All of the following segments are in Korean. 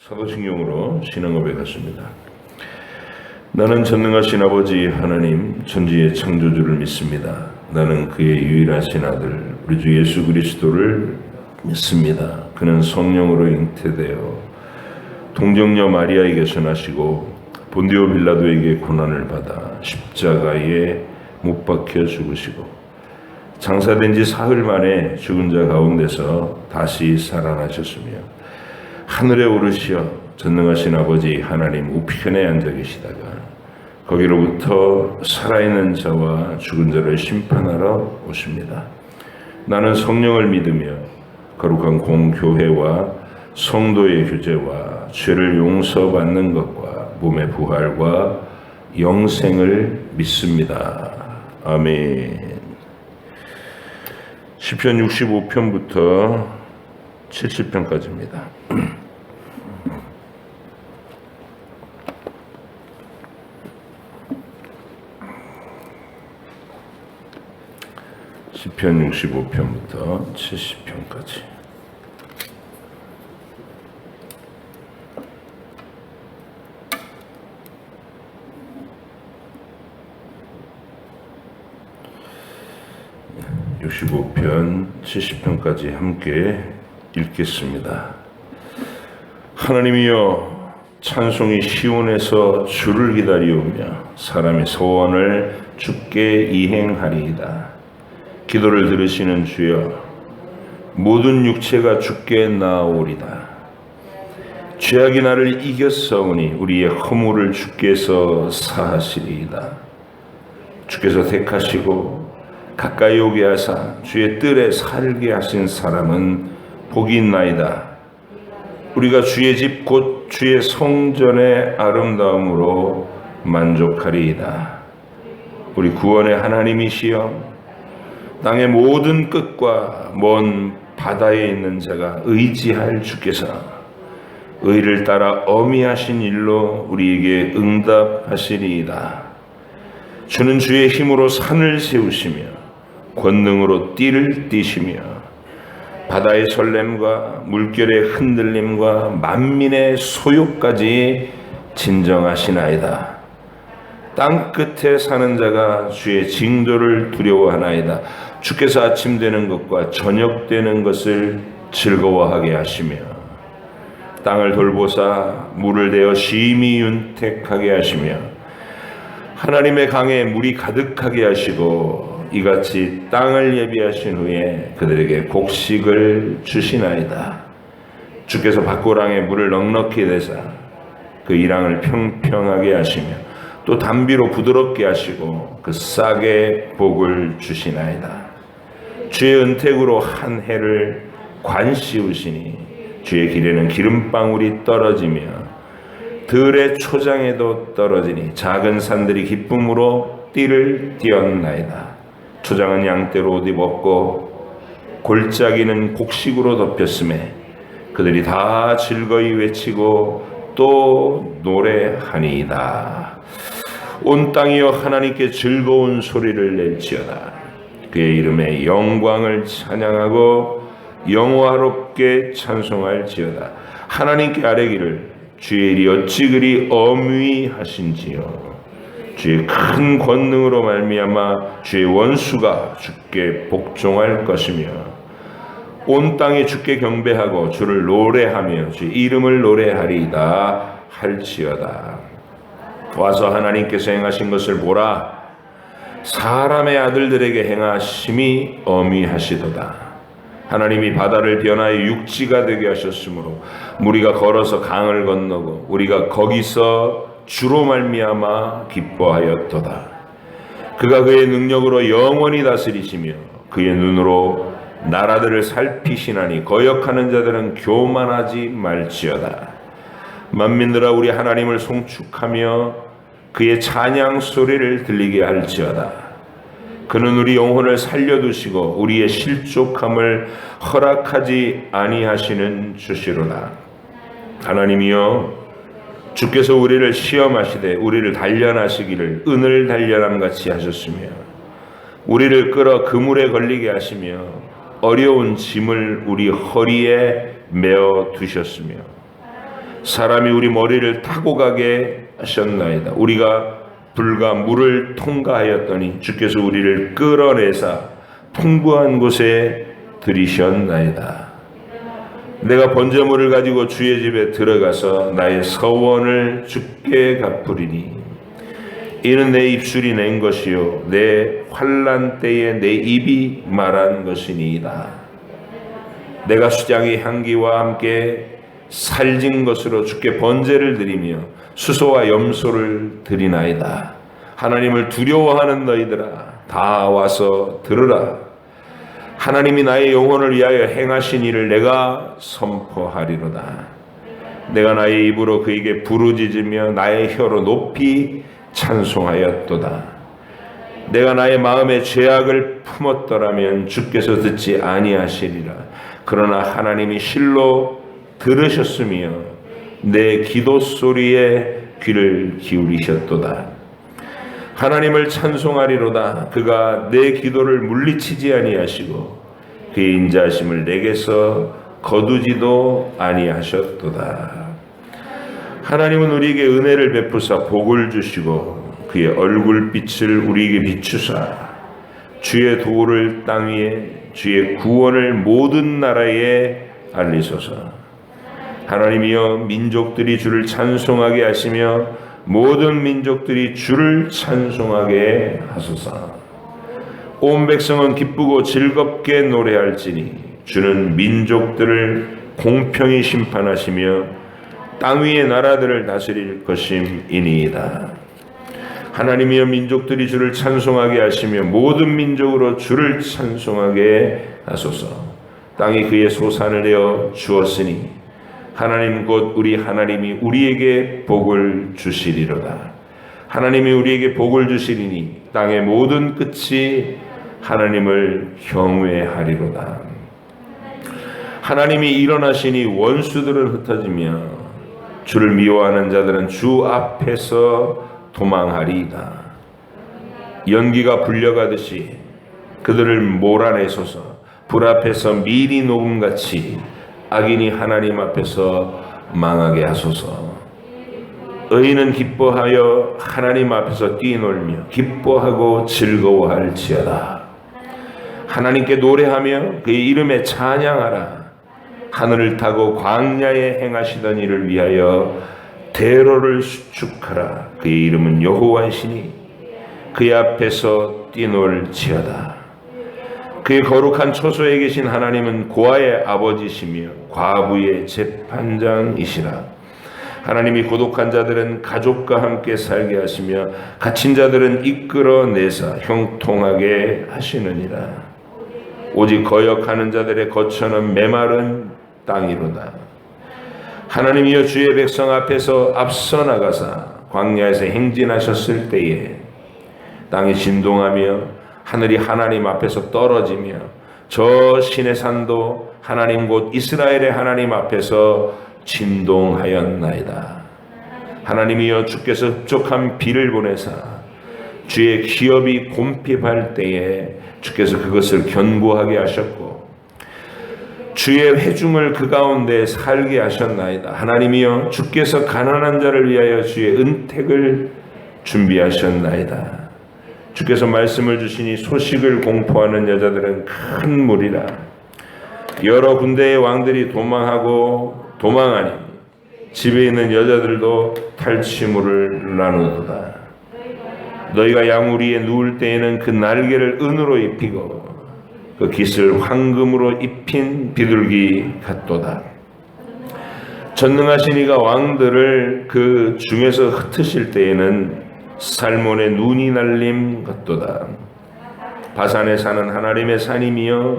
사도신경으로 신앙업에 갔습니다. 나는 전능하신 아버지 하나님 천지의 창조주를 믿습니다. 나는 그의 유일하신 아들 우리 주 예수 그리스도를 믿습니다. 그는 성령으로 잉태되어 동정녀 마리아에게서 나시고 본디오 빌라도에게 고난을 받아 십자가에 못 박혀 죽으시고 장사된 지 사흘 만에 죽은 자 가운데서 다시 살아나셨으며 하늘에 오르시어 전능하신 아버지 하나님 우편에 앉아 계시다가 거기로부터 살아있는 자와 죽은 자를 심판하러 오십니다. 나는 성령을 믿으며 거룩한 공교회와 성도의 교제와 죄를 용서받는 것과 몸의 부활과 영생을 믿습니다. 아멘. 시편 65편부터 70편까지입니다. 시편 65편부터 70편까지. 네, 65편, 70편까지 함께 읽겠습니다. 하나님이여, 찬송이 시온에서 주를 기다리오며 사람의 소원을 주께 이행하리이다. 기도를 들으시는 주여, 모든 육체가 주께 나아오리다. 죄악이 나를 이겼사오니 우리의 허물을 주께서 사하시리이다. 주께서 택하시고 가까이 오게 하사 주의 뜰에 살게 하신 사람은 복이 있나이다. 우리가 주의 집 곧 주의 성전의 아름다움으로 만족하리이다. 우리 구원의 하나님이시여, 땅의 모든 끝과 먼 바다에 있는 자가 의지할 주께서 의를 따라 어미하신 일로 우리에게 응답하시리이다. 주는 주의 힘으로 산을 세우시며 권능으로 띠를 띠시며 바다의 설렘과 물결의 흔들림과 만민의 소욕까지 진정하시나이다. 땅 끝에 사는 자가 주의 징조를 두려워하나이다. 주께서 아침 되는 것과 저녁 되는 것을 즐거워하게 하시며 땅을 돌보사 물을 대어 심히 윤택하게 하시며 하나님의 강에 물이 가득하게 하시고 이같이 땅을 예비하신 후에 그들에게 곡식을 주시나이다. 주께서 밭고랑에 물을 넉넉히 내사 그 이랑을 평평하게 하시며 또 담비로 부드럽게 하시고 그 싹에 복을 주시나이다. 주의 은택으로 한 해를 관씌우시니 주의 길에는 기름방울이 떨어지며 들의 초장에도 떨어지니 작은 산들이 기쁨으로 띠를 띄었나이다. 초장은 양떼로 옷 입었고 골짜기는 곡식으로 덮였음에 그들이 다 즐거이 외치고 또 노래하니이다. 온 땅이여 하나님께 즐거운 소리를 낼지어다. 그의 이름에 영광을 찬양하고 영화롭게 찬송할지어다. 하나님께 아뢰기를 주의 일이 어찌 그리 어미하신지요. 주의 큰 권능으로 말미암아 주의 원수가 주께 복종할 것이며 온 땅이 주께 경배하고 주를 노래하며 주의 이름을 노래하리이다 할지어다. 와서 하나님께서 행하신 것을 보라. 사람의 아들들에게 행하심이 어미하시도다. 하나님이 바다를 변화해 육지가 되게 하셨으므로 우리가 걸어서 강을 건너고 우리가 거기서 주로 말미암아 기뻐하였도다. 그가 그의 능력으로 영원히 다스리시며 그의 눈으로 나라들을 살피시나니 거역하는 자들은 교만하지 말지어다. 만민들아 우리 하나님을 송축하며 그의 찬양 소리를 들리게 할지어다. 그는 우리 영혼을 살려두시고 우리의 실족함을 허락하지 아니하시는 주시로다. 하나님이여, 주께서 우리를 시험하시되 우리를 단련하시기를 은을 단련함 같이 하셨으며 우리를 끌어 그물에 걸리게 하시며 어려운 짐을 우리 허리에 메어 두셨으며 사람이 우리 머리를 타고 가게 하셨나이다. 우리가 불과 물을 통과하였더니 주께서 우리를 끌어내사 풍부한 곳에 들이셨나이다. 내가 번제물을 가지고 주의 집에 들어가서 나의 서원을 주께 갚으리니 이는 내 입술이 낸 것이요 내 환난 때에 내 입이 말한 것이니이다. 내가 수장의 향기와 함께 살진 것으로 주께 번제를 드리며 수소와 염소를 드리나이다. 하나님을 두려워하는 너희들아 다 와서 들으라. 하나님이 나의 영혼을 위하여 행하신 일을 내가 선포하리로다. 내가 나의 입으로 그에게 부르짖으며 나의 혀로 높이 찬송하였도다. 내가 나의 마음에 죄악을 품었더라면 주께서 듣지 아니하시리라. 그러나 하나님이 실로 들으셨으며 내 기도 소리에 귀를 기울이셨도다. 하나님을 찬송하리로다. 그가 내 기도를 물리치지 아니하시고 그의 인자하심을 내게서 거두지도 아니하셨도다. 하나님은 우리에게 은혜를 베푸사 복을 주시고 그의 얼굴빛을 우리에게 비추사 주의 도를 땅 위에 주의 구원을 모든 나라에 알리소서. 하나님이여 민족들이 주를 찬송하게 하시며 모든 민족들이 주를 찬송하게 하소서. 온 백성은 기쁘고 즐겁게 노래할지니 주는 민족들을 공평히 심판하시며 땅 위의 나라들을 다스릴 것임이니이다. 하나님이여 민족들이 주를 찬송하게 하시며 모든 민족으로 주를 찬송하게 하소서. 땅이 그의 소산을 내어 주었으니 하나님 곧 우리 하나님이 우리에게 복을 주시리로다. 하나님이 우리에게 복을 주시리니 땅의 모든 끝이 하나님을 경외하리로다. 하나님이 일어나시니 원수들은 흩어지며 주를 미워하는 자들은 주 앞에서 도망하리이다. 연기가 불려가듯이 그들을 몰아내소서. 불 앞에서 미리 녹음같이 악인이 하나님 앞에서 망하게 하소서. 의인은 기뻐하여 하나님 앞에서 뛰놀며 기뻐하고 즐거워할지어다. 하나님께 노래하며 그의 이름에 찬양하라. 하늘을 타고 광야에 행하시던 일을 위하여 대로를 수축하라. 그의 이름은 여호와이시니 그의 앞에서 뛰놀지어다. 그의 거룩한 초소에 계신 하나님은 고아의 아버지시며 과부의 재판장이시라. 하나님이 고독한 자들은 가족과 함께 살게 하시며 갇힌 자들은 이끌어내사 형통하게 하시느니라. 오직 거역하는 자들의 거처는 메마른 땅이로다. 하나님이여 주의 백성 앞에서 앞서 나가사 광야에서 행진하셨을 때에 땅이 진동하며 하늘이 하나님 앞에서 떨어지며 저 신의 산도 하나님 곧 이스라엘의 하나님 앞에서 진동하였나이다. 하나님이여 주께서 흡족한 비를 보내사 주의 기업이 곰핍할 때에 주께서 그것을 견고하게 하셨고 주의 회중을 그 가운데 살게 하셨나이다. 하나님이여 주께서 가난한 자를 위하여 주의 은택을 준비하셨나이다. 주께서 말씀을 주시니 소식을 공포하는 여자들은 큰 무리라. 여러 군대의 왕들이 도망하니 집에 있는 여자들도 탈취물을 나누도다. 너희가 양우리에 누울 때에는 그 날개를 은으로 입히고 그 깃을 황금으로 입힌 비둘기 같도다. 전능하신 이가 왕들을 그 중에서 흩으실 때에는 살몬의 눈이 날림 같도다. 바산에 사는 하나님의 산이며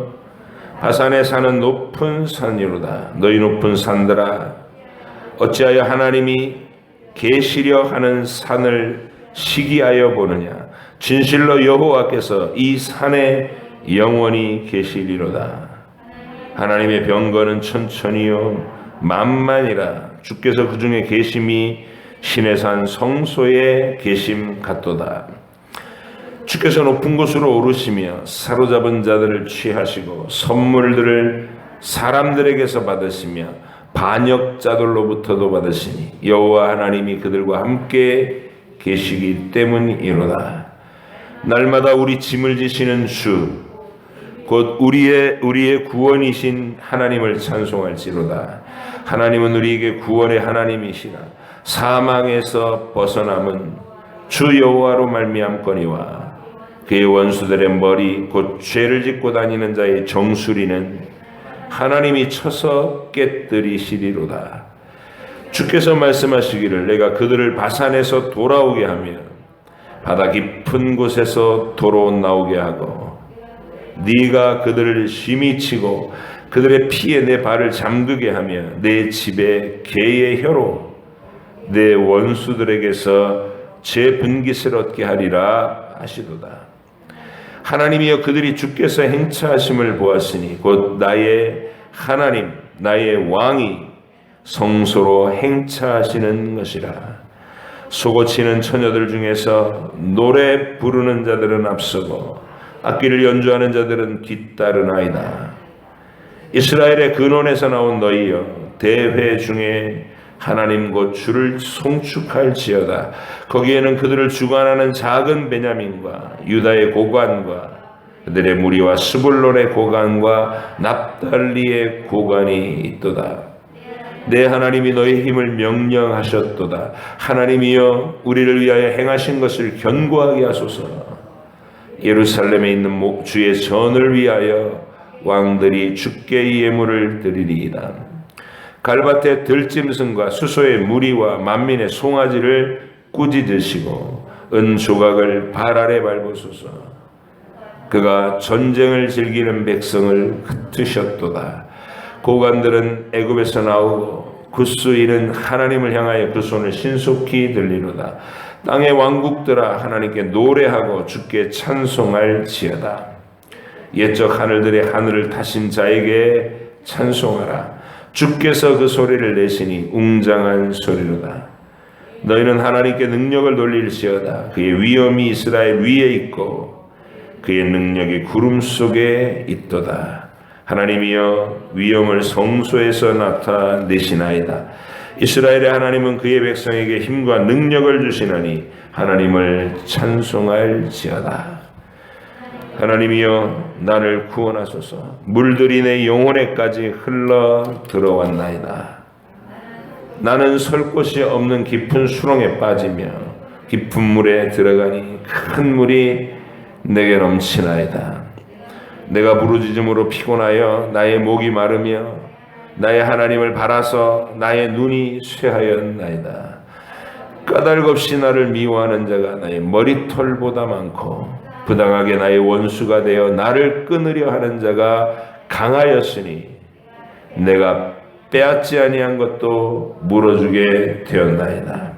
바산에 사는 높은 산이로다. 너희 높은 산들아 어찌하여 하나님이 계시려 하는 산을 시기하여 보느냐. 진실로 여호와께서 이 산에 영원히 계시리로다. 하나님의 병거는 천천히요 만만이라. 주께서 그 중에 계심이 신의 산 성소에 계심 같도다. 주께서 높은 곳으로 오르시며 사로잡은 자들을 취하시고 선물들을 사람들에게서 받으시며 반역자들로부터도 받으시니 여호와 하나님이 그들과 함께 계시기 때문이로다. 날마다 우리 짐을 지시는 주 곧 우리의 구원이신 하나님을 찬송할지로다. 하나님은 우리에게 구원의 하나님이시라. 사망에서 벗어남은 주 여호와로 말미암거니와 그의 원수들의 머리 곧 죄를 짓고 다니는 자의 정수리는 하나님이 쳐서 깨뜨리시리로다. 주께서 말씀하시기를 내가 그들을 바산에서 돌아오게 하며 바다 깊은 곳에서 도로 나오게 하고 네가 그들을 심히 치고 그들의 피에 내 발을 잠그게 하며 내 집에 개의 혀로 내 원수들에게서 제 분깃을 얻게 하리라 하시도다. 하나님이여 그들이 주께서 행차하심을 보았으니 곧 나의 하나님 나의 왕이 성소로 행차하시는 것이라. 소고치는 처녀들 중에서 노래 부르는 자들은 앞서고 악기를 연주하는 자들은 뒤따르나이다. 이스라엘의 근원에서 나온 너희여 대회 중에 하나님 곧 주를 송축할지어다. 거기에는 그들을 주관하는 작은 베냐민과 유다의 고관과 그들의 무리와 스불론의 고관과 납달리의 고관이 있도다. 내 하나님이 너의 힘을 명령하셨도다. 하나님이여 우리를 위하여 행하신 것을 견고하게 하소서. 예루살렘에 있는 주의 전을 위하여 왕들이 주께 예물을 드리리이다. 갈밭의 들짐승과 수소의 무리와 만민의 송아지를 꾸짖으시고 은 조각을 발 아래 밟으소서. 그가 전쟁을 즐기는 백성을 흩으셨도다. 고관들은 애굽에서 나오고 굿수인은 하나님을 향하여 그 손을 신속히 들리로다. 땅의 왕국들아 하나님께 노래하고 주께 찬송할지어다. 옛적 하늘들의 하늘을 타신 자에게 찬송하라. 주께서 그 소리를 내시니 웅장한 소리로다. 너희는 하나님께 능력을 돌릴지어다. 그의 위엄이 이스라엘 위에 있고 그의 능력이 구름 속에 있도다. 하나님이여 위엄을 성소에서 나타내시나이다. 이스라엘의 하나님은 그의 백성에게 힘과 능력을 주시나니 하나님을 찬송할지어다. 하나님이여 나를 구원하소서. 물들이 내 영혼에까지 흘러 들어왔나이다. 나는 설 곳이 없는 깊은 수렁에 빠지며 깊은 물에 들어가니 큰 물이 내게 넘치나이다. 내가 부르짖음으로 피곤하여 나의 목이 마르며 나의 하나님을 바라서 나의 눈이 쇠하였나이다. 까닭없이 나를 미워하는 자가 나의 머리털보다 많고 부당하게 나의 원수가 되어 나를 끊으려 하는 자가 강하였으니 내가 빼앗지 아니한 것도 물어주게 되었나이다.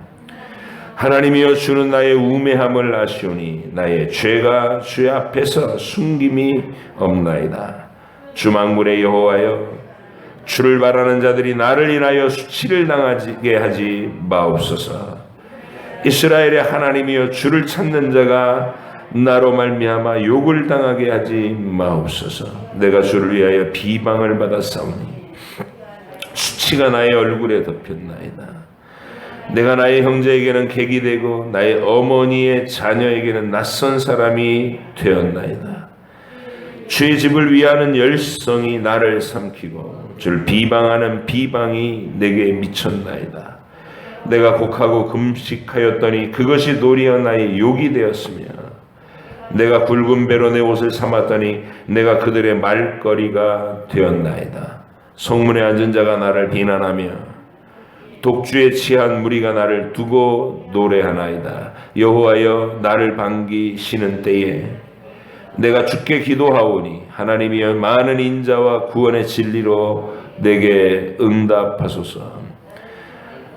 하나님이여 주는 나의 우매함을 아시오니 나의 죄가 주의 앞에서 숨김이 없나이다. 주만군의 여호와여 주를 바라는 자들이 나를 인하여 수치를 당하게 하지 마옵소서. 이스라엘의 하나님이여 주를 찾는 자가 나로 말미암아 욕을 당하게 하지 마옵소서. 내가 주를 위하여 비방을 받았사오니 수치가 나의 얼굴에 덮였나이다. 내가 나의 형제에게는 객이 되고 나의 어머니의 자녀에게는 낯선 사람이 되었나이다. 주의 집을 위하는 열성이 나를 삼키고 주를 비방하는 비방이 내게 미쳤나이다. 내가 곡하고 금식하였더니 그것이 도리어 나의 욕이 되었으며 내가 굵은 배로 내 옷을 삼았더니 내가 그들의 말거리가 되었나이다. 성문에 앉은 자가 나를 비난하며 독주에 취한 무리가 나를 두고 노래하나이다. 여호와여 나를 반기시는 때에 내가 주께 기도하오니 하나님이여 많은 인자와 구원의 진리로 내게 응답하소서.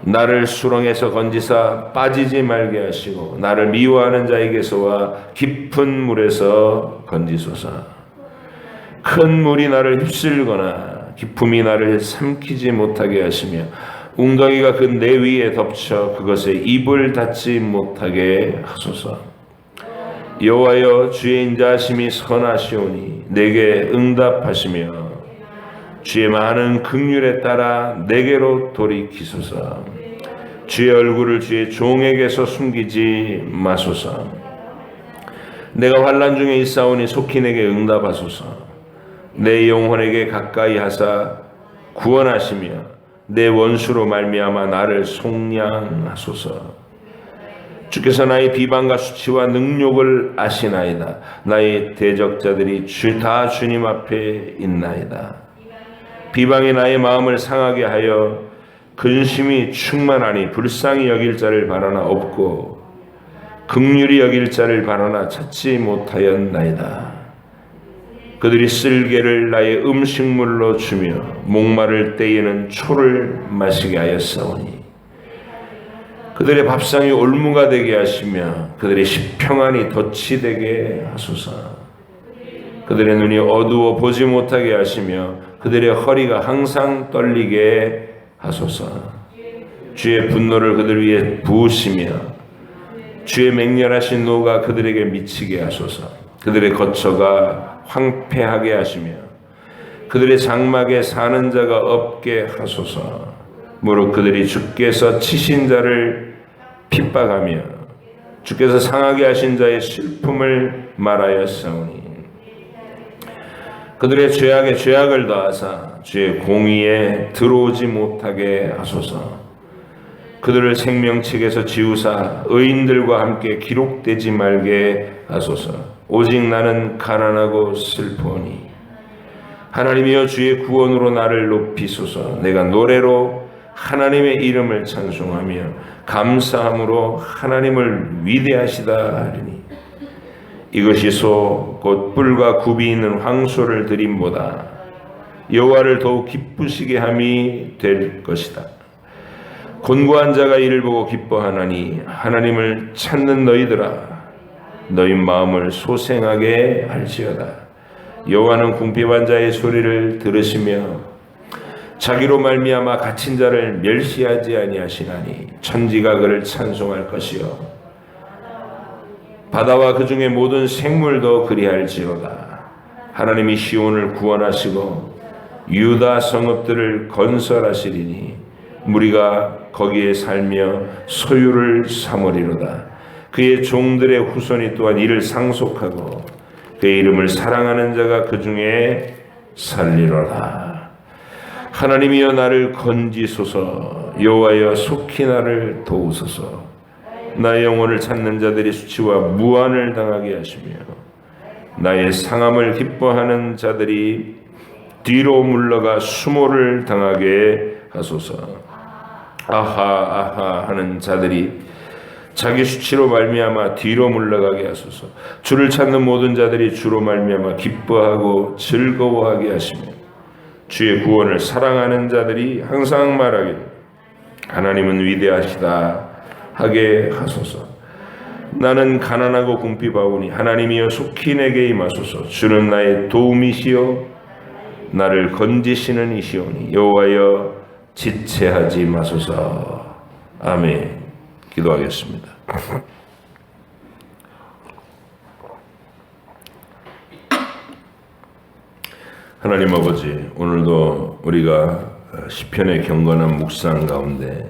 나를 수렁에서 건지사 빠지지 말게 하시고 나를 미워하는 자에게서와 깊은 물에서 건지소서. 큰 물이 나를 휩쓸거나 깊음이 나를 삼키지 못하게 하시며 웅덩이가 그 내 위에 덮쳐 그것에 입을 닫지 못하게 하소서. 여호와여 주의 인자하심이 선하시오니 내게 응답하시며 주의 많은 긍휼에 따라 내게로 돌이키소서. 주의 얼굴을 주의 종에게서 숨기지 마소서. 내가 환난 중에 있사오니 속히 내게 응답하소서. 내 영혼에게 가까이 하사 구원하시며 내 원수로 말미암아 나를 속량하소서. 주께서 나의 비방과 수치와 능욕을 아시나이다. 나의 대적자들이 다 주님 앞에 있나이다. 비방이 나의 마음을 상하게 하여 근심이 충만하니 불쌍히 여길 자를 바라나 없고 긍휼히 여길 자를 바라나 찾지 못하였나이다. 그들이 쓸개를 나의 음식물로 주며 목마를 때에는 초를 마시게 하였사오니 그들의 밥상이 올무가 되게 하시며 그들의 식평안이 덫이 되게 하소서. 그들의 눈이 어두워 보지 못하게 하시며 그들의 허리가 항상 떨리게 하소서. 주의 분노를 그들 위에 부으시며 주의 맹렬하신 노가 그들에게 미치게 하소서. 그들의 거처가 황폐하게 하시며 그들의 장막에 사는 자가 없게 하소서. 무릇 그들이 주께서 치신 자를 핍박하며 주께서 상하게 하신 자의 슬픔을 말하였사오니 그들의 죄악에 죄악을 더하사 주의 공의에 들어오지 못하게 하소서. 그들을 생명책에서 지우사 의인들과 함께 기록되지 말게 하소서. 오직 나는 가난하고 슬프오니 하나님이여 주의 구원으로 나를 높이소서. 내가 노래로 하나님의 이름을 찬송하며 감사함으로 하나님을 위대하시다 하리니 이것이 소 곧 뿔과 굽이 있는 황소를 드림보다 여호와를 더욱 기쁘시게 함이 될 것이다. 곤고한 자가 이를 보고 기뻐하나니 하나님을 찾는 너희들아 너희 마음을 소생하게 할지어다. 여호와는 궁핍한 자의 소리를 들으시며 자기로 말미암아 갇힌 자를 멸시하지 아니하시나니 천지가 그를 찬송할 것이요 바다와 그 중에 모든 생물도 그리할지어다. 하나님이 시온을 구원하시고 유다 성읍들을 건설하시리니 무리가 거기에 살며 소유를 삼으리로다. 그의 종들의 후손이 또한 이를 상속하고 그의 이름을 사랑하는 자가 그 중에 살리로다. 하나님이여 나를 건지소서. 여호와여 속히 나를 도우소서. 나의 영혼을 찾는 자들이 수치와 무한을 당하게 하시며 나의 상함을 기뻐하는 자들이 뒤로 물러가 수모를 당하게 하소서. 아하 아하 하는 자들이 자기 수치로 말미암아 뒤로 물러가게 하소서. 주를 찾는 모든 자들이 주로 말미암아 기뻐하고 즐거워하게 하시며 주의 구원을 사랑하는 자들이 항상 말하기를 하나님은 위대하시다 하게 하소서. 나는 가난하고 궁핍하오니 하나님이여 속히 내게 임하소서. 주는 나의 도움이시요 나를 건지시는 이시오니 여호와여 지체하지 마소서. 아멘. 기도하겠습니다. 하나님 아버지, 오늘도 우리가 시편의 경건한 묵상 가운데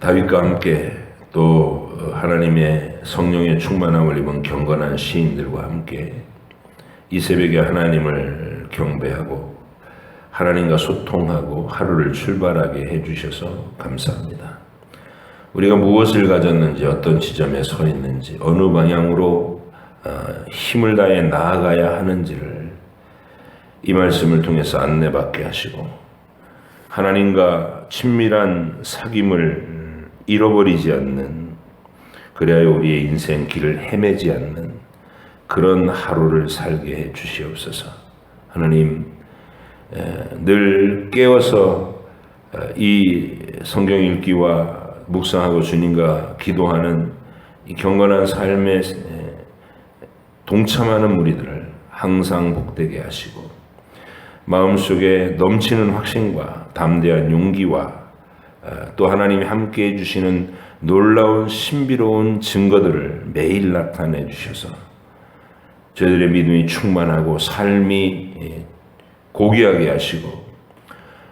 다윗과 함께 또 하나님의 성령의 충만함을 입은 경건한 시인들과 함께 이 새벽에 하나님을 경배하고 하나님과 소통하고 하루를 출발하게 해주셔서 감사합니다. 우리가 무엇을 가졌는지 어떤 지점에 서 있는지 어느 방향으로 힘을 다해 나아가야 하는지를 이 말씀을 통해서 안내받게 하시고 하나님과 친밀한 사귐을 잃어버리지 않는, 그래야 우리의 인생 길을 헤매지 않는 그런 하루를 살게 해 주시옵소서. 하나님, 늘 깨어서 이 성경 읽기와 묵상하고 주님과 기도하는 이 경건한 삶에 동참하는 우리들을 항상 복되게 하시고 마음속에 넘치는 확신과 담대한 용기와 또 하나님이 함께 해주시는 놀라운 신비로운 증거들을 매일 나타내 주셔서 저희들의 믿음이 충만하고 삶이 고귀하게 하시고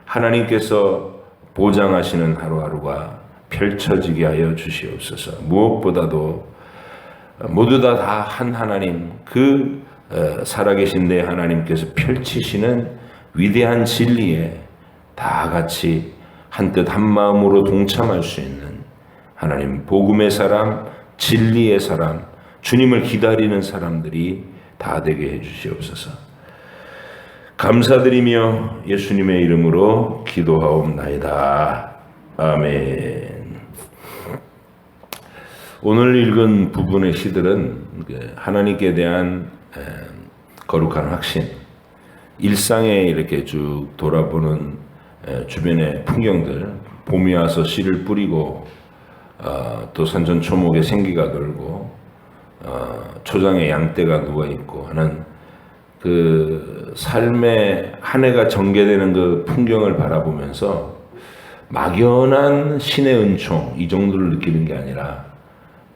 하나님께서 보장하시는 하루하루가 펼쳐지게 하여 주시옵소서. 무엇보다도 모두 다 한 하나님, 그 살아계신 내 하나님께서 펼치시는 위대한 진리에 다 같이 한뜻 한마음으로 동참할 수 있는 하나님, 복음의 사람, 진리의 사람, 주님을 기다리는 사람들이 다 되게 해주시옵소서. 감사드리며 예수님의 이름으로 기도하옵나이다. 아멘. 오늘 읽은 부분의 시들은 하나님께 대한 거룩한 확신, 일상에 이렇게 쭉 돌아보는 주변의 풍경들, 봄이 와서 씨를 뿌리고 또 산천초목에 생기가 돌고 초장에 양떼가 누워있고 하는 그 삶의 한 해가 전개되는 그 풍경을 바라보면서 막연한 신의 은총 이 정도를 느끼는 게 아니라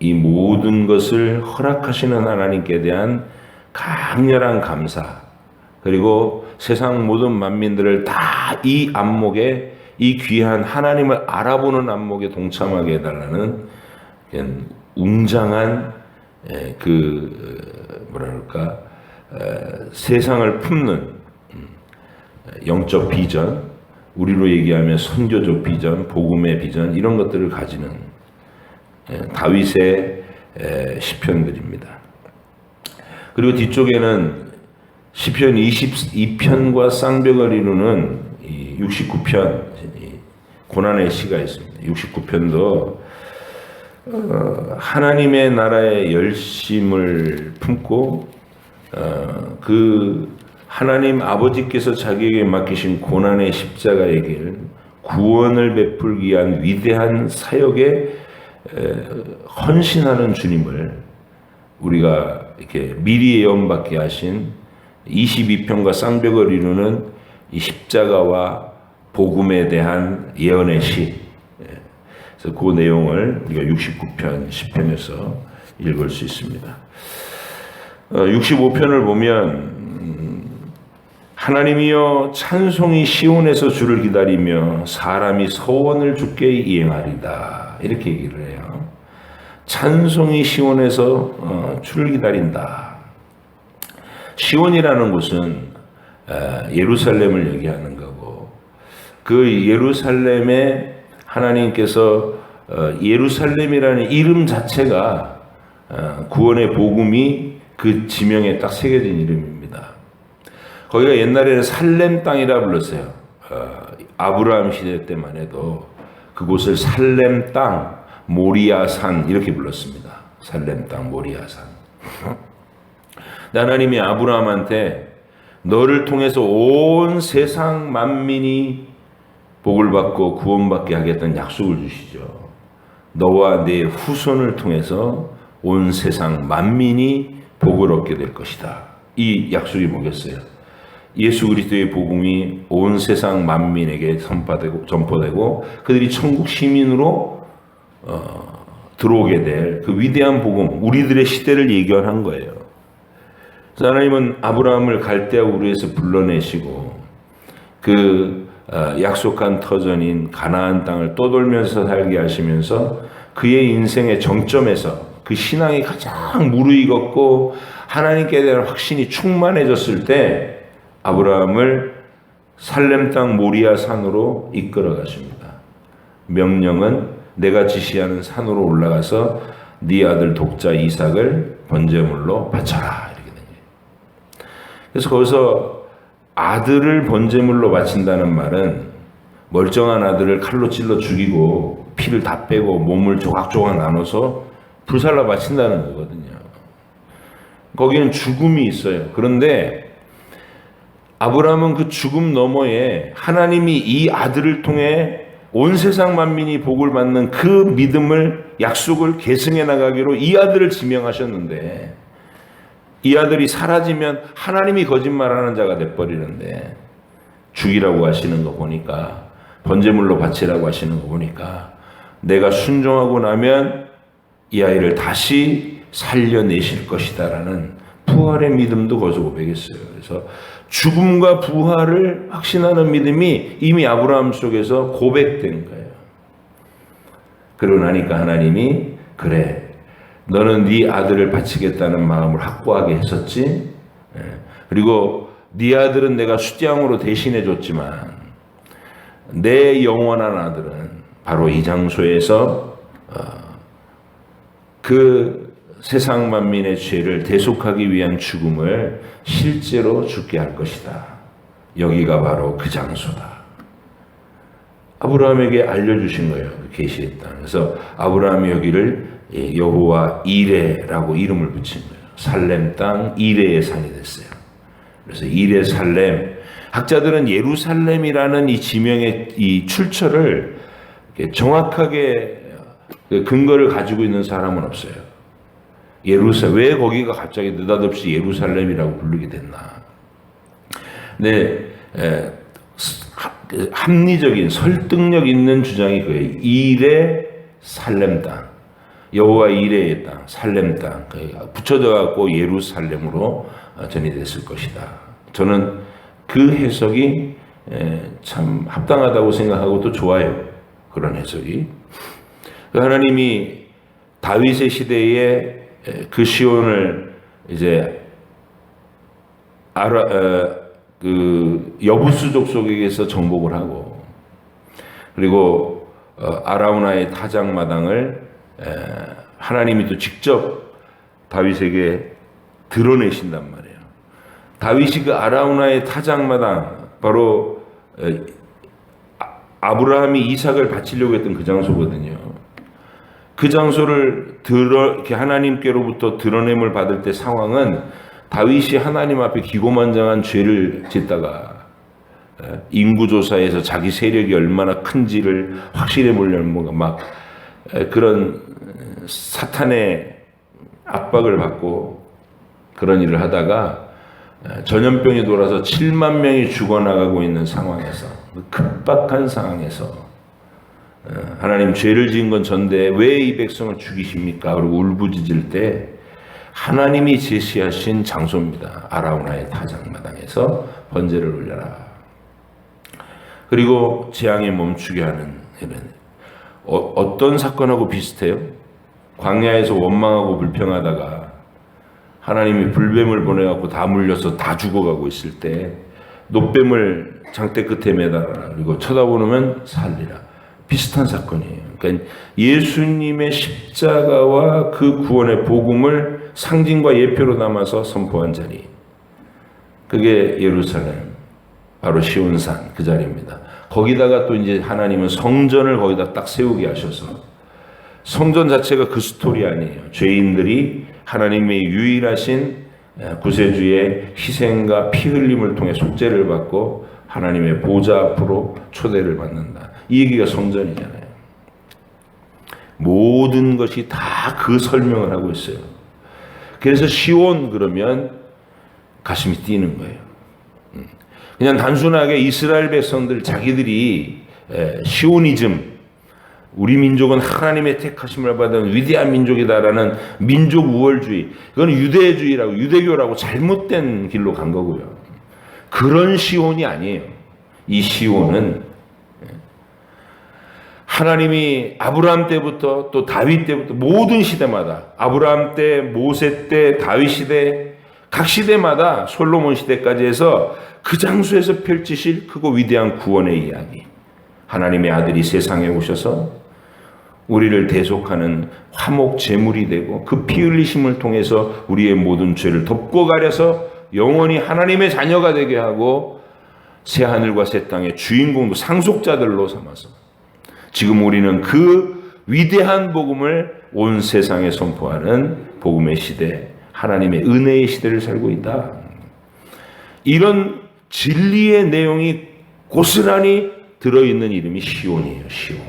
이 모든 것을 허락하시는 하나님께 대한 강렬한 감사, 그리고 세상 모든 만민들을 다 이 안목에, 이 귀한 하나님을 알아보는 안목에 동참하게 해달라는 웅장한 세상을 품는 영적 비전, 우리로 얘기하면 선교적 비전, 복음의 비전, 이런 것들을 가지는 다윗의 시편들입니다. 그리고 뒤쪽에는 시편 22편과 쌍벽을 이루는 69편 고난의 시가 있습니다. 69편도 하나님의 나라의 열심을 품고 그 하나님 아버지께서 자기에게 맡기신 고난의 십자가의 길, 구원을 베풀기 위한 위대한 사역에 헌신하는 주님을 우리가 이렇게 미리 예언받게 하신 22편과 쌍벽을 이루는 이 십자가와 복음에 대한 예언의 시, 그래서 그 내용을 우리가 69편, 10편에서 읽을 수 있습니다. 65편을 보면 하나님이여 찬송이 시온에서 주를 기다리며 사람이 서원을 주께 이행하리다, 이렇게 얘기를 해요. 찬송이 시온에서 주를 기다린다. 시온이라는 곳은 예루살렘을 얘기하는 거고, 그 예루살렘에 하나님께서 예루살렘이라는 이름 자체가 구원의 복음이 그 지명에 딱 새겨진 이름입니다. 거기가 옛날에는 살렘 땅이라 불렀어요. 아브라함 시대 때만 해도 그곳을 살렘 땅, 모리아산 이렇게 불렀습니다. 살렘 땅, 모리아산. 하나님이 아브라함한테 너를 통해서 온 세상 만민이 복을 받고 구원받게 하겠다는 약속을 주시죠. 너와 네 후손을 통해서 온 세상 만민이 복을 얻게 될 것이다. 이 약속이 뭐겠어요? 예수 그리스도의 복음이 온 세상 만민에게 전파되고 그들이 천국 시민으로 들어오게 될 그 위대한 복음, 우리들의 시대를 예견한 거예요. 하나님은 아브라함을 갈대아 우르에서 불러내시고 그 약속한 터전인 가나안 땅을 떠돌면서 살게 하시면서 그의 인생의 정점에서 그 신앙이 가장 무르익었고 하나님께 대한 확신이 충만해졌을 때 아브라함을 살렘 땅 모리아 산으로 이끌어 가십니다. 명령은 내가 지시하는 산으로 올라가서 네 아들 독자 이삭을 번제물로 바쳐라. 그래서 거기서 아들을 번제물로 바친다는 말은 멀쩡한 아들을 칼로 찔러 죽이고 피를 다 빼고 몸을 조각조각 나눠서 불살라 바친다는 거거든요. 거기는 죽음이 있어요. 그런데 아브라함은 그 죽음 너머에 하나님이 이 아들을 통해 온 세상 만민이 복을 받는 그 믿음을, 약속을 계승해 나가기로 이 아들을 지명하셨는데 이 아들이 사라지면 하나님이 거짓말하는 자가 돼버리는데 죽이라고 하시는 거 보니까, 번제물로 바치라고 하시는 거 보니까 내가 순종하고 나면 이 아이를 다시 살려내실 것이다 라는 부활의 믿음도 거기서 고백했어요. 그래서 죽음과 부활을 확신하는 믿음이 이미 아브라함 속에서 고백된 거예요. 그러고 나니까 하나님이 그래, 너는 네 아들을 바치겠다는 마음을 확고하게 했었지. 그리고 네 아들은 내가 수장으로 대신해 줬지만 내 영원한 아들은 바로 이 장소에서 그 세상 만민의 죄를 대속하기 위한 죽음을 실제로 죽게 할 것이다. 여기가 바로 그 장소다. 아브라함에게 알려주신 거예요. 그 계시의 땅. 그래서 아브라함이 여기를 여호와 이레라고 이름을 붙인 거예요. 살렘 땅 이레의 산이 됐어요. 그래서 이레 살렘, 학자들은 예루살렘이라는 이 지명의 이 출처를 정확하게 근거를 가지고 있는 사람은 없어요. 왜 거기가 갑자기 느닷없이 예루살렘이라고 부르게 됐나? 네, 합리적인 설득력 있는 주장이 그예요. 이레 살렘 땅, 여호와 이레의 땅, 살렘 땅, 붙여져 갖고 예루살렘으로 전이됐을 것이다. 저는 그 해석이 참 합당하다고 생각하고 또 좋아요. 그런 해석이. 하나님이 다윗의 시대에 그 시온을 이제 여부수 족속에게서 정복을 하고, 그리고 아라우나의 타작마당을 하나님이 또 직접 다윗에게 드러내신단 말이에요. 다윗이 그 아라우나의 타작마당, 바로 아브라함이 이삭을 바치려고 했던 그 장소거든요. 그 장소를 이렇게 하나님께로부터 드러냄을 받을 때 상황은 다윗이 하나님 앞에 기고만장한 죄를 짓다가 인구조사에서 자기 세력이 얼마나 큰지를 확실해 보려는 뭔가 막 그런 사탄의 압박을 받고 그런 일을 하다가 전염병이 돌아서 7만 명이 죽어나가고 있는 상황에서, 급박한 상황에서 하나님 죄를 지은 건 전데 왜 이 백성을 죽이십니까? 그리고 울부짖을 때 하나님이 제시하신 장소입니다. 아라우나의 타작마당에서 번제를 올려라. 그리고 재앙에 멈추게 하는 이런 어떤 사건하고 비슷해요? 광야에서 원망하고 불평하다가 하나님이 불뱀을 보내갖고 다 물려서 다 죽어가고 있을 때 노뱀을 장대 끝에 매달아라. 그리고 쳐다보면 살리라. 비슷한 사건이에요. 그러니까 예수님의 십자가와 그 구원의 복음을 상징과 예표로 담아서 선포한 자리. 그게 예루살렘, 바로 시온산 그 자리입니다. 거기다가 또 이제 하나님은 성전을 거기다 딱 세우게 하셔서, 성전 자체가 그 스토리 아니에요. 죄인들이 하나님의 유일하신 구세주의 희생과 피 흘림을 통해 속죄를 받고 하나님의 보좌 앞으로 초대를 받는다. 이 얘기가 성전이잖아요. 모든 것이 다 그 설명을 하고 있어요. 그래서 시온 그러면 가슴이 뛰는 거예요. 그냥 단순하게 이스라엘 백성들 자기들이 시오니즘, 우리 민족은 하나님의 택하심을 받은 위대한 민족이다라는 민족 우월주의, 그건 유대주의라고 유대교라고 잘못된 길로 간 거고요. 그런 시온이 아니에요. 이 시온은 하나님이 아브라함 때부터 또 다윗 때부터 모든 시대마다, 아브라함 때, 모세 때, 다윗 시대, 각 시대마다 솔로몬 시대까지 해서 그 장소에서 펼치실 크고 위대한 구원의 이야기. 하나님의 아들이 세상에 오셔서 우리를 대속하는 화목 제물이 되고 그 피 흘리심을 통해서 우리의 모든 죄를 덮고 가려서 영원히 하나님의 자녀가 되게 하고 새 하늘과 새 땅의 주인공도 상속자들로 삼아서 지금 우리는 그 위대한 복음을 온 세상에 선포하는 복음의 시대, 하나님의 은혜의 시대를 살고 있다. 이런 진리의 내용이 고스란히 들어있는 이름이 시온이에요. 시온.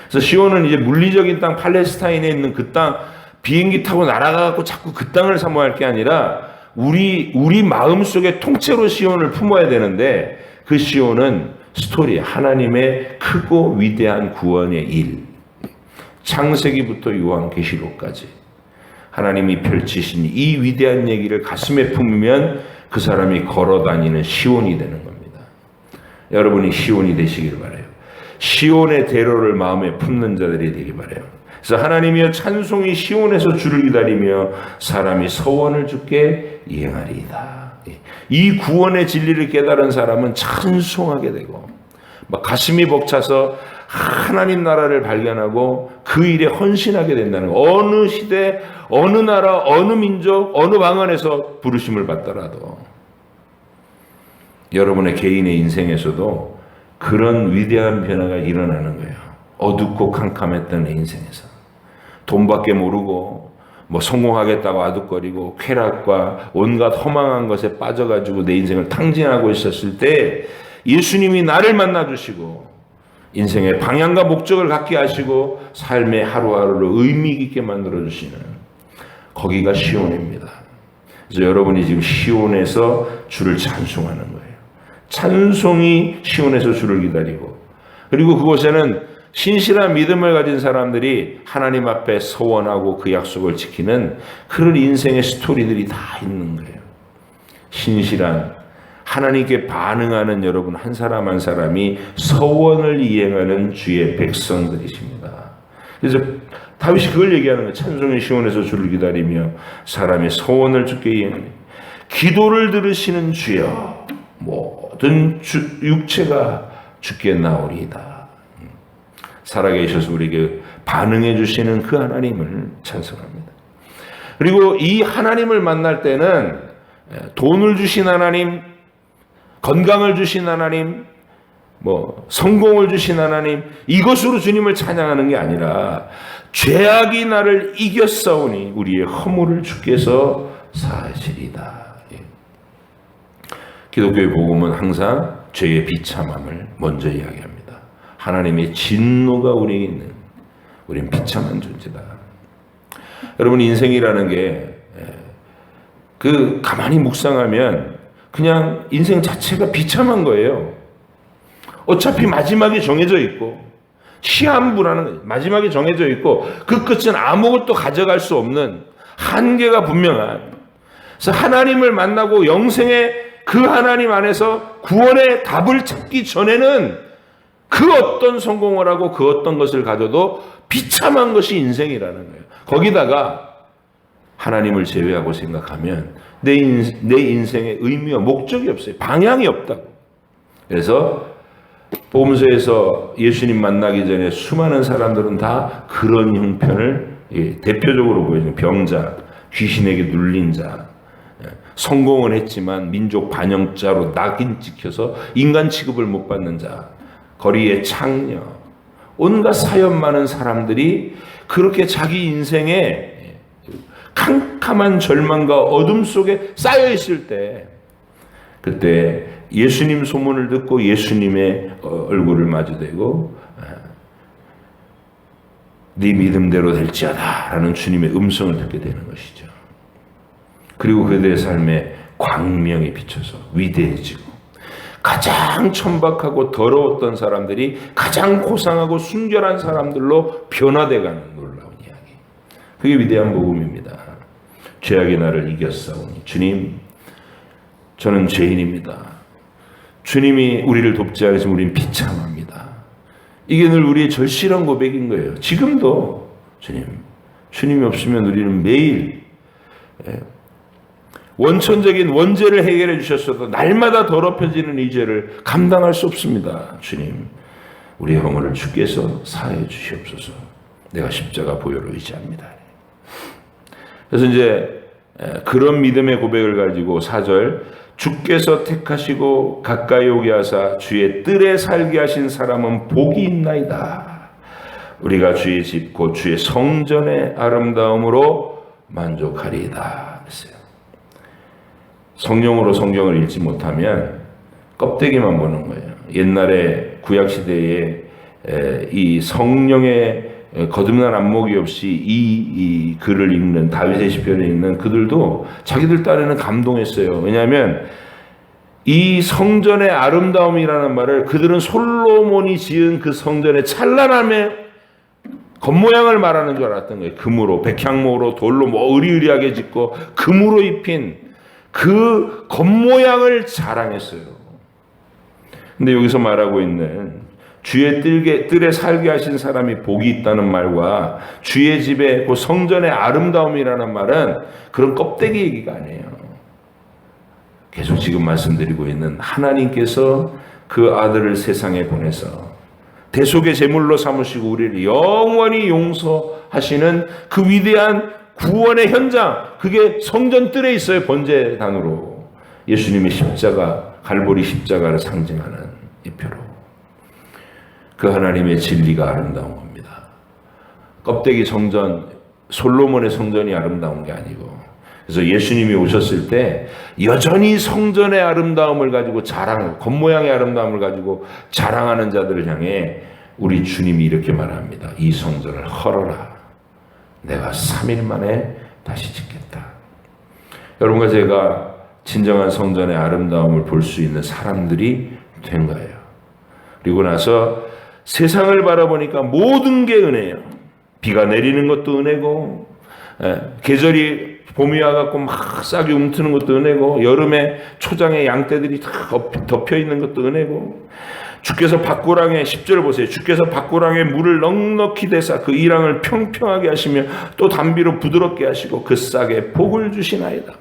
그래서 시온은 이제 물리적인 땅, 팔레스타인에 있는 그 땅, 비행기 타고 날아가고 자꾸 그 땅을 사모할 게 아니라 우리 마음속에 통째로 시온을 품어야 되는데, 그 시온은 스토리, 하나님의 크고 위대한 구원의 일, 창세기부터 요한계시록까지 하나님이 펼치신 이 위대한 얘기를 가슴에 품으면 그 사람이 걸어다니는 시온이 되는 겁니다. 여러분이 시온이 되시기를 바라요. 시온의 대로를 마음에 품는 자들이 되기 바라요. 그래서 하나님이여 찬송이 시온에서 주를 기다리며 사람이 서원을 주께 이행하리이다. 이 구원의 진리를 깨달은 사람은 찬송하게 되고 막 가슴이 벅차서 하나님 나라를 발견하고 그 일에 헌신하게 된다는 거. 어느 시대, 어느 나라, 어느 민족, 어느 방언에서 부르심을 받더라도 여러분의 개인의 인생에서도 그런 위대한 변화가 일어나는 거예요. 어둡고 캄캄했던 내 인생에서 돈밖에 모르고 뭐 성공하겠다고 아득거리고 쾌락과 온갖 허망한 것에 빠져가지고 내 인생을 탕진하고 있었을 때 예수님이 나를 만나주시고 인생의 방향과 목적을 갖게 하시고 삶의 하루하루를 의미 있게 만들어주시는 거기가 시온입니다. 그래서 여러분이 지금 시온에서 주를 찬송하는 거예요. 찬송이 시온에서 주를 기다리고, 그리고 그곳에는 신실한 믿음을 가진 사람들이 하나님 앞에 서원하고 그 약속을 지키는 그런 인생의 스토리들이 다 있는 거예요. 신실한 하나님께 반응하는 여러분 한 사람 한 사람이 서원을 이행하는 주의 백성들이십니다. 그래서 다윗이 그걸 얘기하는 거예요. 찬송의 시온에서 주를 기다리며 사람의 서원을 주께 이행하니 기도를 들으시는 주여 모든 육체가 주께 나오리이다. 살아계셔서 우리에게 반응해 주시는 그 하나님을 찬송합니다. 그리고 이 하나님을 만날 때는 돈을 주신 하나님, 건강을 주신 하나님, 성공을 주신 하나님, 이것으로 주님을 찬양하는 게 아니라 죄악이 나를 이겼사오니 우리의 허물을 주께서 사하시리다. 기독교의 복음은 항상 죄의 비참함을 먼저 이야기합니다. 하나님의 진노가 우리에게 있는, 우리는 비참한 존재다. 여러분, 인생이라는 게 가만히 묵상하면 그냥 인생 자체가 비참한 거예요. 어차피 마지막이 정해져 있고 시한부라는 마지막이 정해져 있고 그 끝은 아무것도 가져갈 수 없는 한계가 분명한, 그래서 하나님을 만나고 영생의 그 하나님 안에서 구원의 답을 찾기 전에는 그 어떤 성공을 하고 그 어떤 것을 가져도 비참한 것이 인생이라는 거예요. 거기다가 하나님을 제외하고 생각하면 내 인생의 의미와 목적이 없어요. 방향이 없다고. 그래서 복음서에서 예수님 만나기 전에 수많은 사람들은 다 그런 형편을 대표적으로 보여주는 병자, 귀신에게 눌린 자, 성공을 했지만 민족 반영자로 낙인 찍혀서 인간 취급을 못 받는 자, 거리의 창녀, 온갖 사연 많은 사람들이 그렇게 자기 인생에 캄캄한 절망과 어둠 속에 쌓여 있을 때, 그때 예수님 소문을 듣고 예수님의 얼굴을 마주대고 네 믿음대로 될지어다 라는 주님의 음성을 듣게 되는 것이죠. 그리고 그들의 삶에 광명이 비쳐서 위대해지고, 가장 천박하고 더러웠던 사람들이 가장 고상하고 순결한 사람들로 변화돼가는 놀라운 이야기. 그게 위대한 복음입니다. 죄악이 나를 이겼사오니 주님, 저는 죄인입니다. 주님이 우리를 돕지 않으시면 우리는 비참합니다. 이게 늘 우리의 절실한 고백인 거예요. 지금도 주님이 없으면 우리는 매일 원천적인 원죄를 해결해 주셨어도 날마다 더럽혀지는 이 죄를 감당할 수 없습니다. 주님, 우리의 허물을 주께서 사해 주시옵소서. 내가 십자가 보혈로 의지합니다. 그래서 이제 그런 믿음의 고백을 가지고 4절, 주께서 택하시고 가까이 오게 하사 주의 뜰에 살게 하신 사람은 복이 있나이다. 우리가 주의 집 곧 주의 성전의 아름다움으로 만족하리이다. 그랬어요. 성령으로 성경을 읽지 못하면 껍데기만 보는 거예요. 옛날에 구약시대에 이 성령의 거듭난 안목이 없이 이 글을 읽는, 다윗의 시편을 읽는 그들도 자기들 딴에는 감동했어요. 왜냐하면 이 성전의 아름다움이라는 말을 그들은 솔로몬이 지은 그 성전의 찬란함에 겉모양을 말하는 줄 알았던 거예요. 금으로, 백향목으로, 돌로 뭐 의리의리하게 짓고 금으로 입힌 그 겉모양을 자랑했어요. 근데 여기서 말하고 있는 주의 뜰에 살게 하신 사람이 복이 있다는 말과 주의 집에 그 성전의 아름다움이라는 말은 그런 껍데기 얘기가 아니에요. 계속 지금 말씀드리고 있는 하나님께서 그 아들을 세상에 보내서 대속의 제물로 삼으시고 우리를 영원히 용서하시는 그 위대한 구원의 현장, 그게 성전 뜰에 있어요. 번제단으로 예수님의 십자가, 갈보리 십자가를 상징하는 이 표로 그 하나님의 진리가 아름다운 겁니다. 껍데기 성전, 솔로몬의 성전이 아름다운 게 아니고, 그래서 예수님이 오셨을 때 여전히 성전의 아름다움을 가지고 겉모양의 아름다움을 가지고 자랑하는 자들을 향해 우리 주님이 이렇게 말합니다. 이 성전을 헐어라. 내가 3일 만에 다시 짓겠다. 여러분과 제가 진정한 성전의 아름다움을 볼 수 있는 사람들이 된 거예요. 그리고 나서 세상을 바라보니까 모든 게 은혜예요. 비가 내리는 것도 은혜고, 계절이 봄이 와갖고 막 싹이 움트는 것도 은혜고, 여름에 초장에 양떼들이 다 덮여 있는 것도 은혜고, 주께서 밭고랑에 10절 보세요. 주께서 밭고랑에 물을 넉넉히 대사 그 이랑을 평평하게 하시며 또 담비로 부드럽게 하시고 그 싹에 복을 주시나이다.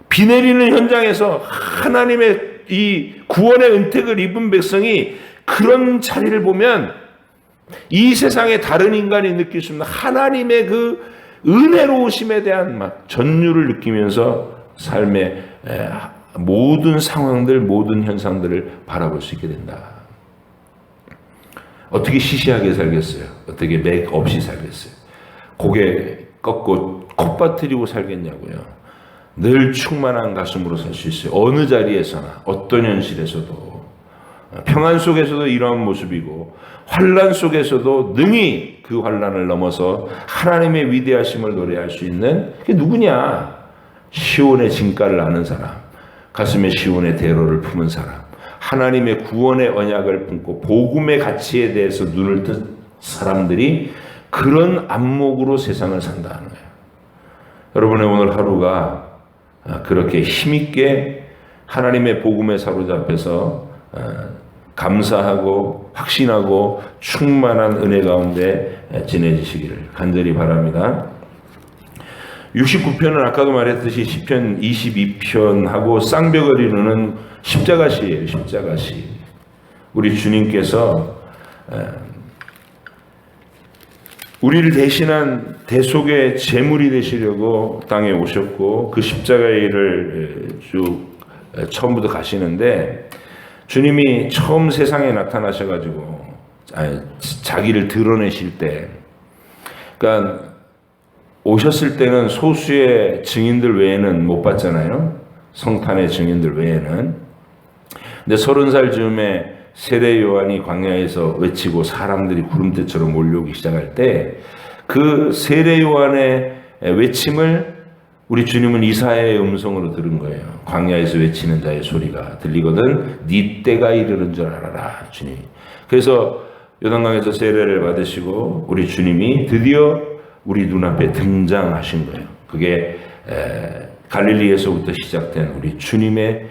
비 내리는 현장에서 하나님의 이 구원의 은택을 입은 백성이 그런 자리를 보면 이 세상의 다른 인간이 느낄 수 없는 하나님의 그 은혜로우심에 대한 막 전율을 느끼면서 삶의 모든 상황들, 모든 현상들을 바라볼 수 있게 된다. 어떻게 시시하게 살겠어요? 어떻게 맥 없이 살겠어요? 고개 꺾고 콧바트리고 살겠냐고요? 늘 충만한 가슴으로 살 수 있어요. 어느 자리에서나, 어떤 현실에서도. 평안 속에서도 이러한 모습이고 환난 속에서도 능히 그 환난을 넘어서 하나님의 위대하심을 노래할 수 있는 그게 누구냐? 시온의 진가를 아는 사람, 가슴에 시온의 대로를 품은 사람, 하나님의 구원의 언약을 품고 복음의 가치에 대해서 눈을 뜬 사람들이 그런 안목으로 세상을 산다는 거예요. 여러분의 오늘 하루가 그렇게 힘있게 하나님의 복음에 사로잡혀서 감사하고 확신하고 충만한 은혜 가운데 지내시기를 간절히 바랍니다. 69편은 아까도 말했듯이 시편 22편하고 쌍벽을 이루는 십자가시예요. 십자가시. 우리 주님께서 우리를 대신한 대속의 제물이 되시려고 땅에 오셨고 그 십자가의 일을 쭉 처음부터 가시는데 주님이 처음 세상에 나타나셔가지고 자기를 드러내실 때, 그러니까 오셨을 때는 소수의 증인들 외에는 못 봤잖아요. 성탄의 증인들 외에는. 근데 30살 즈음에 세례 요한이 광야에서 외치고 사람들이 구름대처럼 몰려오기 시작할 때 그 세례 요한의 외침을 우리 주님은 이사야의 음성으로 들은 거예요. 광야에서 외치는 자의 소리가 들리거든 네 때가 이르는 줄 알아라, 주님. 그래서 요단강에서 세례를 받으시고 우리 주님이 드디어 우리 눈앞에 등장하신 거예요. 그게 갈릴리에서부터 시작된 우리 주님의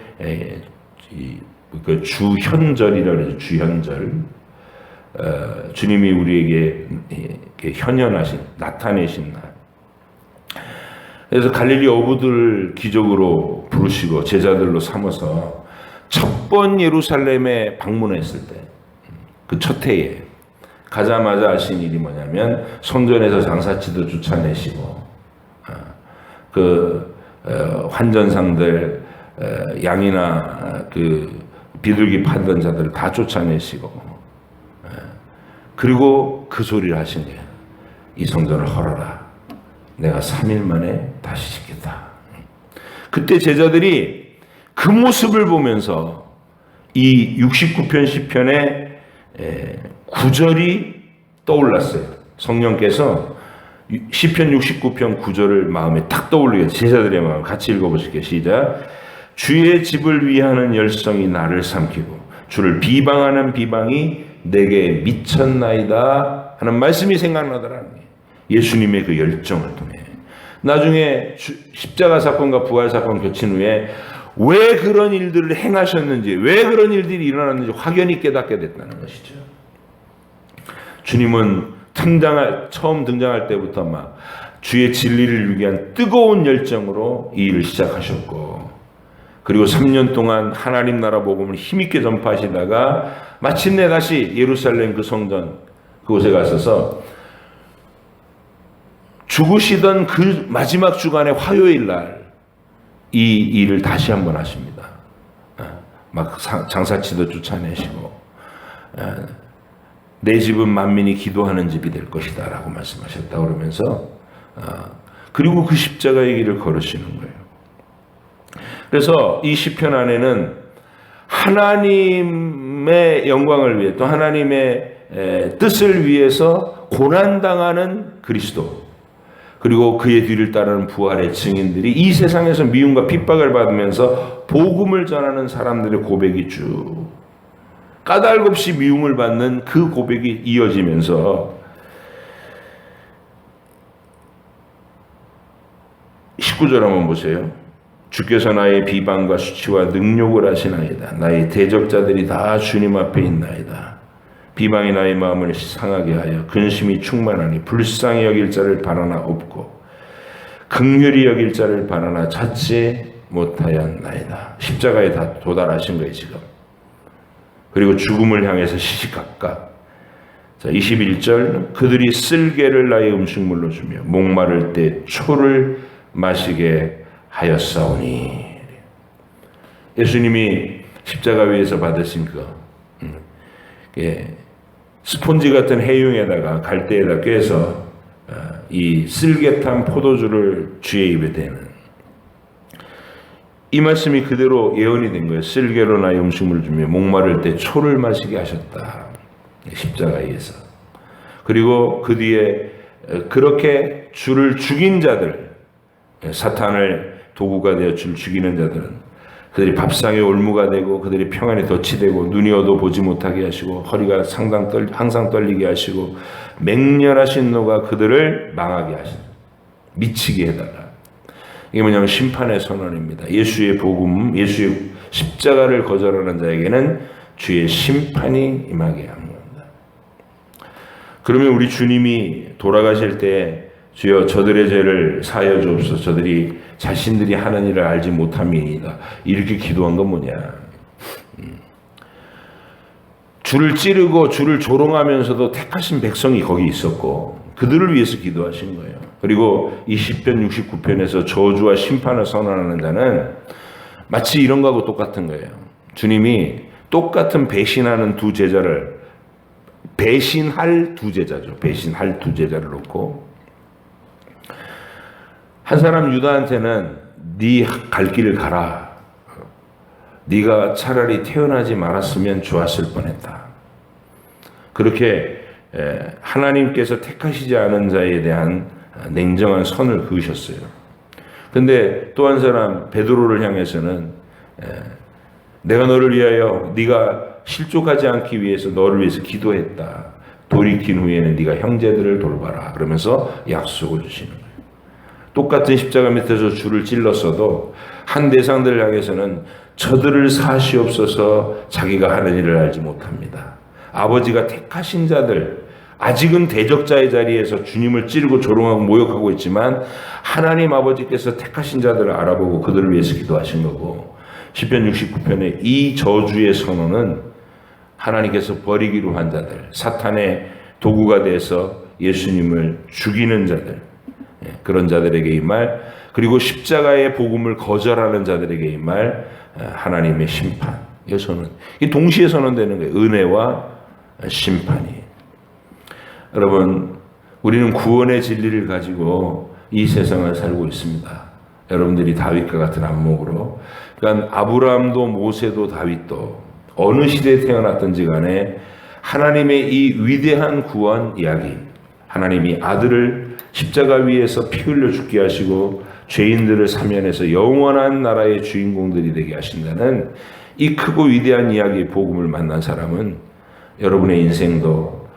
그 주현절이라고 해서 주현절. 주님이 우리에게 현현하신, 나타내신 날. 그래서 갈릴리 어부들을 기적으로 부르시고 제자들로 삼아서 첫 번 예루살렘에 방문했을 때, 그 첫 해에 가자마자 하신 일이 뭐냐면 성전에서 장사치도 쫓아내시고 그 환전상들, 양이나 그 비둘기 팔던 자들을 다 쫓아내시고, 그리고 그 소리를 하신 거예요. 이 성전을 헐어라. 내가 3일 만에 다시 짓겠다. 그때 제자들이 그 모습을 보면서 이 69편 시편의 9절이 떠올랐어요. 성령께서 시편 69편 9절을 마음에 딱 떠올리게, 제자들의 마음 같이 읽어보실게요. 시작. 주의 집을 위하는 열성이 나를 삼키고 주를 비방하는 비방이 내게 미쳤나이다. 하는 말씀이 생각나더라는 거예요. 예수님의 그 열정을 통해. 나중에 십자가 사건과 부활 사건 겹친 후에 왜 그런 일들을 행하셨는지, 왜 그런 일들이 일어났는지 확연히 깨닫게 됐다는 것이죠. 주님은 처음 등장할 때부터 막 주의 진리를 위한 뜨거운 열정으로 이 일을 시작하셨고, 그리고 3년 동안 하나님 나라 복음을 힘있게 전파하시다가 마침내 다시 예루살렘 그 성전 그곳에 가셔서 죽으시던 그 마지막 주간의 화요일 날 이 일을 다시 한번 하십니다. 막 장사치도 쫓아내시고, 내 집은 만민이 기도하는 집이 될 것이다 라고 말씀하셨다 그러면서, 그리고 그 십자가의 길을 걸으시는 거예요. 그래서 이 시편 안에는 하나님의 영광을 위해, 또 하나님의 뜻을 위해서 고난당하는 그리스도, 그리고 그의 뒤를 따르는 부활의 증인들이 이 세상에서 미움과 핍박을 받으면서 복음을 전하는 사람들의 고백이 쭉 까닭없이 미움을 받는 그 고백이 이어지면서 19절 한번 보세요. 주께서 나의 비방과 수치와 능욕을 하시나이다. 나의 대적자들이 다 주님 앞에 있나이다. 비방이 나의 마음을 상하게 하여 근심이 충만하니 불쌍히 여길 자를 바라나 없고 긍휼히 여길 자를 바라나 찾지 못하였나이다. 십자가에 다 도달하신 거예요 지금. 그리고 죽음을 향해서 시시각각. 자, 21절 그들이 쓸개를 나의 음식물로 주며 목마를 때 초를 마시게 하였사오니. 예수님이 십자가 위에서 받으신 스폰지 같은 해융에다가 갈대에다 꿰서 이 쓸개탄 포도주를 주의 입에 대는 이 말씀이 그대로 예언이 된 거예요. 쓸개로 나의 음식물을 주며 목마를 때 초를 마시게 하셨다. 십자가에서. 그리고 그 뒤에 그렇게 주를 죽인 자들, 사탄을 도구가 되어 주를 죽이는 자들은 그들이 밥상에 올무가 되고 그들이 평안에 덫이 되고 눈이 어두 보지 못하게 하시고 허리가 항상 떨리게 하시고 맹렬하신 노가 그들을 망하게 하시는, 미치게 해달라. 이게 뭐냐면 심판의 선언입니다. 예수의 복음, 예수의 십자가를 거절하는 자에게는 주의 심판이 임하게 합니다. 그러면 우리 주님이 돌아가실 때 주여 저들의 죄를 사하여 주옵소서, 저들이 자신들이 하는 일을 알지 못함이니이다, 이렇게 기도한 건 뭐냐? 주를 찌르고 주를 조롱하면서도 택하신 백성이 거기 있었고 그들을 위해서 기도하신 거예요. 그리고 이 시편 69편에서 저주와 심판을 선언하는 자는 마치 이런 거하고 똑같은 거예요. 주님이 똑같은 배신하는 두 제자를, 배신할 두 제자죠. 배신할 두 제자를 놓고 한 사람 유다한테는 네 갈 길을 가라. 네가 차라리 태어나지 말았으면 좋았을 뻔했다. 그렇게 하나님께서 택하시지 않은 자에 대한 냉정한 선을 그으셨어요. 근데 또 한 사람 베드로를 향해서는 내가 너를 위하여 네가 실족하지 않기 위해서 너를 위해서 기도했다. 돌이킨 후에는 네가 형제들을 돌봐라. 그러면서 약속을 주시는 거예요. 똑같은 십자가 밑에서 줄을 찔렀어도 한 대상들을 향해서는 저들을 사시옵소서, 자기가 하는 일을 알지 못합니다. 아버지가 택하신 자들, 아직은 대적자의 자리에서 주님을 찌르고 조롱하고 모욕하고 있지만 하나님 아버지께서 택하신 자들을 알아보고 그들을 위해서 기도하신 거고, 시편 69편의 이 저주의 선언은 하나님께서 버리기로 한 자들, 사탄의 도구가 돼서 예수님을 죽이는 자들, 그런 자들에게 이 말, 그리고 십자가의 복음을 거절하는 자들에게 이 말, 하나님의 심판. 이 선언, 이 동시에 선언되는 거예요. 은혜와 심판이. 여러분, 우리는 구원의 진리를 가지고 이 세상을 살고 있습니다. 여러분들이 다윗과 같은 안목으로. 그러니까 아브라함도 모세도 다윗도 어느 시대에 태어났든지 간에 하나님의 이 위대한 구원 이야기, 하나님이 아들을 십자가 위에서 피 흘려 죽게 하시고 죄인들을 사면해서 영원한 나라의 주인공들이 되게 하신다는 이 크고 위대한 이야기의 복음을 만난 사람은 여러분의 인생도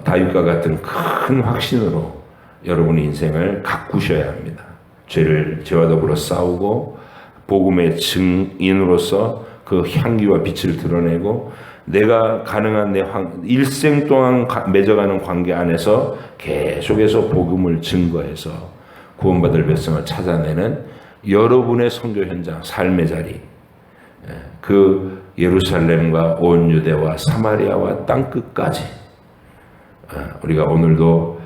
다윗과 같은 큰 확신으로 여러분의 인생을 가꾸셔야 합니다. 죄와 더불어 싸우고 복음의 증인으로서 그 향기와 빛을 드러내고 내가 가능한 내 일생 동안 맺어가는 관계 안에서 계속해서 복음을 증거해서 구원받을 백성을 찾아내는 여러분의 선교 현장, 삶의 자리, 그 예루살렘과 온 유대와 사마리아와 땅끝까지 우리가 오늘도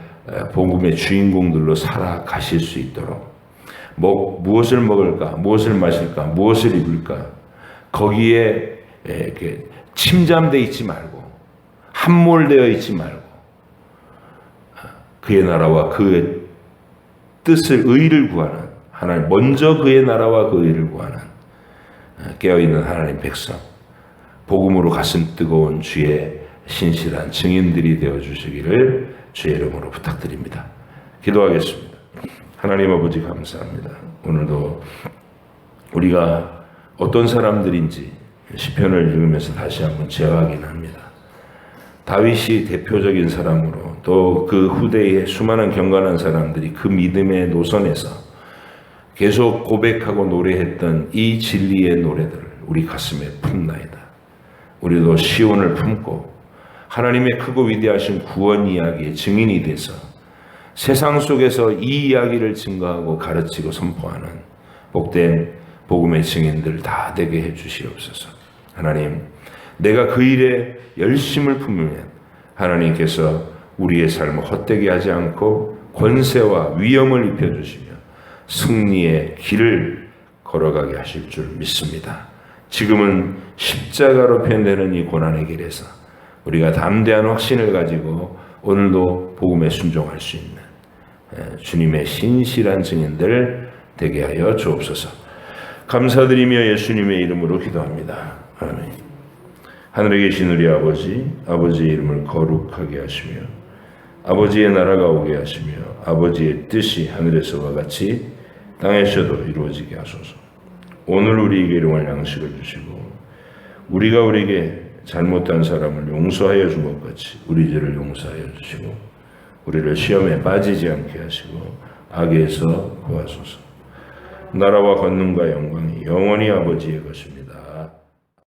복음의 주인공들로 살아가실 수 있도록 무엇을 먹을까, 무엇을 마실까, 무엇을 입을까 거기에 이렇게 침잠되어 있지 말고 함몰되어 있지 말고 그의 나라와 그의 뜻을 의를 구하는 하나님, 먼저 그의 나라와 그 의를 구하는 깨어있는 하나님 백성, 복음으로 가슴 뜨거운 주의 신실한 증인들이 되어주시기를 주의 이름으로 부탁드립니다. 기도하겠습니다. 하나님 아버지 감사합니다. 오늘도 우리가 어떤 사람들인지 시편을 읽으면서 다시 한번 재확인합니다. 다윗이 대표적인 사람으로 또 그 후대의 수많은 경건한 사람들이 그 믿음의 노선에서 계속 고백하고 노래했던 이 진리의 노래들을 우리 가슴에 품나이다. 우리도 시온을 품고 하나님의 크고 위대하신 구원 이야기의 증인이 돼서 세상 속에서 이 이야기를 증거하고 가르치고 선포하는 복된 복음의 증인들 다 되게 해주시옵소서. 하나님, 내가 그 일에 열심을 품으면 하나님께서 우리의 삶을 헛되게 하지 않고 권세와 위엄을 입혀주시며 승리의 길을 걸어가게 하실 줄 믿습니다. 지금은 십자가로 표현되는 이 고난의 길에서 우리가 담대한 확신을 가지고 오늘도 복음에 순종할 수 있는 주님의 신실한 증인들 되게 하여 주옵소서. 감사드리며 예수님의 이름으로 기도합니다. 아멘. 하늘에 계신 우리 아버지의 이름을 거룩하게 하시며 아버지의 나라가 오게 하시며 아버지의 뜻이 하늘에서와 같이 땅에서도 이루어지게 하소서. 오늘 우리에게 일용할 양식을 주시고 우리가 우리에게 잘못한 사람을 용서하여 준 것 같이 우리 죄를 용서하여 주시고 우리를 시험에 빠지지 않게 하시고 악에서 구하소서. 나라와 권능과 영광이 영원히 아버지의 것입니다.